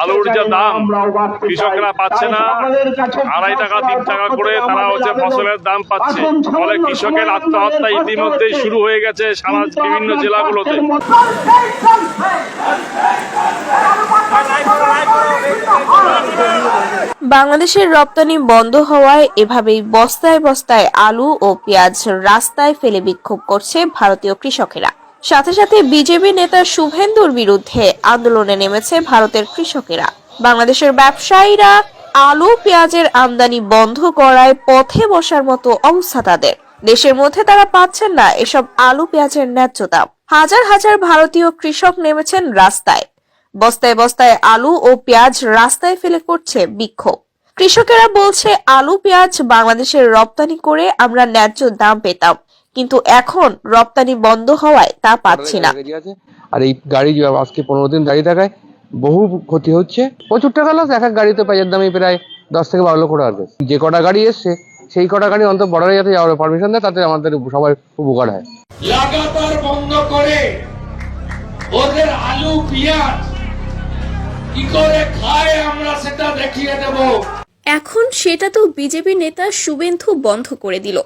আলুর যা দাম কৃষকরা পাচ্ছে না, 2.5 টাকা 3 টাকা করে তারা ফসলের দাম পাচ্ছে। ফলে কৃষকের আত্মহত্যা ইতিমধ্যেই শুরু হয়ে গেছে সারা বিভিন্ন জেলাগুলোতে। বাংলাদেশের রপ্তানি বন্ধ হওয়ায় এভাবেই বস্তায় বস্তায় আলু ও পেঁয়াজ রাস্তায় ফেলে বিক্ষোভ করছে ভারতীয় কৃষকেরা। সাথে সাথে বিজেপি নেতা শুভেন্দুর বিরুদ্ধে আন্দোলনে নেমেছে ভারতের কৃষকেরা। বাংলাদেশের ব্যবসায়ীরা আলু পেঁয়াজের আমদানি বন্ধ করায় পথে বসার মতো অবস্থা তাদের। দেশের মধ্যে তারা পাচ্ছেন না এসব আলু পেঁয়াজের ন্যায্য দাম। হাজার হাজার ভারতীয় কৃষক নেমেছেন রাস্তায়। বস্তায় বস্তায় আলু ও পেঁয়াজ রাস্তায় ফেলে করছে বিক্ষোভ। কৃষকেরা বলছে, আলু পেঁয়াজ বাংলাদেশের রপ্তানি করে আমরা ন্যায্য দাম পেতাম, কিন্তু এখন রপ্তানি বন্ধ হওয়ায় তা পাচ্ছি না। আর এই গাড়ি আজকে 15 দিন দাঁড়িয়ে থাকায় বহু ক্ষতি হচ্ছে। প্রচুর টাকা লস। এক এক গাড়িতে পেঁয়াজের দামই প্রায় 10 থেকে 12 লক্ষ টাকা। যে কটা গাড়ি এসছে সেই কটা গাড়ি অন্তত বর্ডারে যাতে যাওয়ার পারমিশন দেয়, তাতে আমাদের সবার উপকার হয়। লাগাতার বন্ধ করে ওদের আলু পেঁয়াজ কি করে খায় আমরা সেটা দেখিয়ে দেব। এখন সেটা তো বিজেপি নেতা শুভেন্দু বন্ধ করে দিল।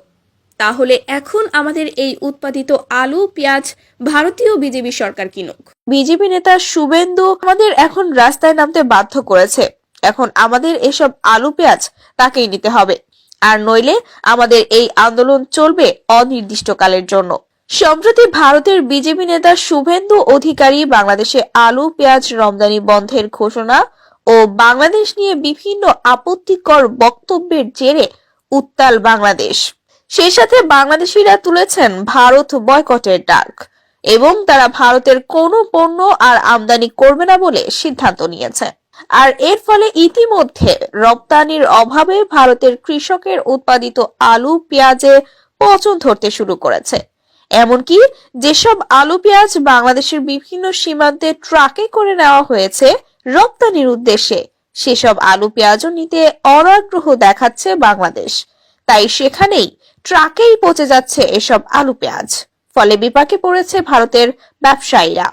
তাহলে এখন আমাদের এই উৎপাদিত আলু পেঁয়াজ ভারতীয় বিজেপি সরকার কিনুক। বিজেপি নেতা শুভেন্দু আমাদের এখন রাস্তায় নামতে বাধ্য করেছে। এখন আমাদের এসব আলু পেঁয়াজ তাকেই নিতে হবে, আর নইলে আমাদের এই আন্দোলন চলবে অনির্দিষ্টকালের জন্য। সম্প্রতি ভারতের বিজেপি নেতা শুভেন্দু অধিকারী বাংলাদেশে আলু পেঁয়াজ রপ্তানি বন্ধের ঘোষণা ও বাংলাদেশ নিয়ে বিভিন্ন আপত্তিকর বক্তব্যের জেরে উত্তাল বাংলাদেশ। সেই সাথে বাংলাদেশিরা তুলেছেন ভারত বয়কটের ডাক এবং তারা ভারতের কোনো পণ্য আর আমদানি করবে না বলে সিদ্ধান্ত নিয়েছে। আর এর ফলে ইতিমধ্যে রপ্তানির অভাবে ভারতের কৃষকের উৎপাদিত আলু পেঁয়াজে পচন ধরতে শুরু করেছে। এমনকি যেসব আলু পেঁয়াজ বাংলাদেশের বিভিন্ন সীমান্তে ট্রাকে করে নেওয়া হয়েছে রপ্তানির উদ্দেশ্যে, সেসব আলু পেঁয়াজও নিতে অনাগ্রহ দেখাচ্ছে বাংলাদেশ। তাই সেখানেই ট্রাকেই পচে যাচ্ছে এসব আলু পেঁয়াজ। ফলে বিপাকে পড়েছে ভারতের ব্যবসায়ীরা।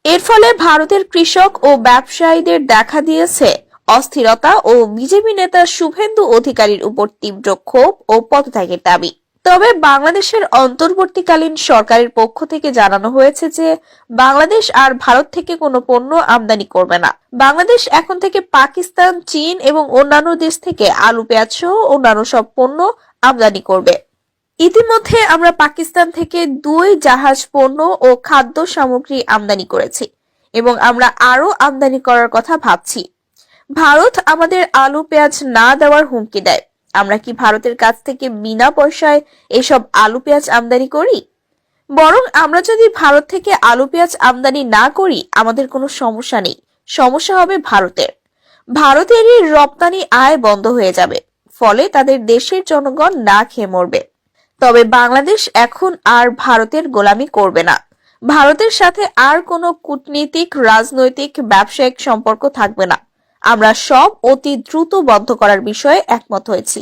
এর ফলে ভারতের কৃষক ও ব্যবসায়ীদের দেখা দিয়েছে অস্থিরতা ও বিজেপি নেতা শুভেন্দু অধিকারীর উপর তীব্র ক্ষোভ ও পদত্যাগের দাবি। তবে বাংলাদেশের অন্তর্বর্তীকালীন সরকারের পক্ষ থেকে জানানো হয়েছে যে বাংলাদেশ আর ভারত থেকে কোনো পণ্য আমদানি করবে না। বাংলাদেশ এখন থেকে পাকিস্তান, চীন এবং অন্যান্য দেশ থেকে আলু পেঁয়াজ সহ অন্যান্য সব পণ্য আমদানি করবে। ইতিমধ্যে আমরা পাকিস্তান থেকে 2 জাহাজ পণ্য ও খাদ্য সামগ্রী আমদানি করেছি এবং আমরা আরো আমদানি করার কথা ভাবছি। ভারত আমাদের আলু পেঁয়াজ না দেওয়ার হুমকি দেয়। আমরা কি ভারতের কাছ থেকে বিনা পয়সায় এসব আলু পেঁয়াজ আমদানি করি? বরং আমরা যদি ভারত থেকে আলু পেঁয়াজ আমদানি না করি আমাদের কোনো সমস্যা নেই, সমস্যা হবে ভারতের। ভারতেরই রপ্তানি আয় বন্ধ হয়ে যাবে, ফলে তাদের দেশের জনগণ না খেয়ে মরবে। তবে বাংলাদেশ এখন আর ভারতের গোলামি করবে না। ভারতের সাথে আর কোনো কূটনীতিক, রাজনৈতিক, ব্যবসায়িক সম্পর্ক থাকবে না। আমরা সব অতি দ্রুত বন্ধ করার বিষয়ে একমত হয়েছি।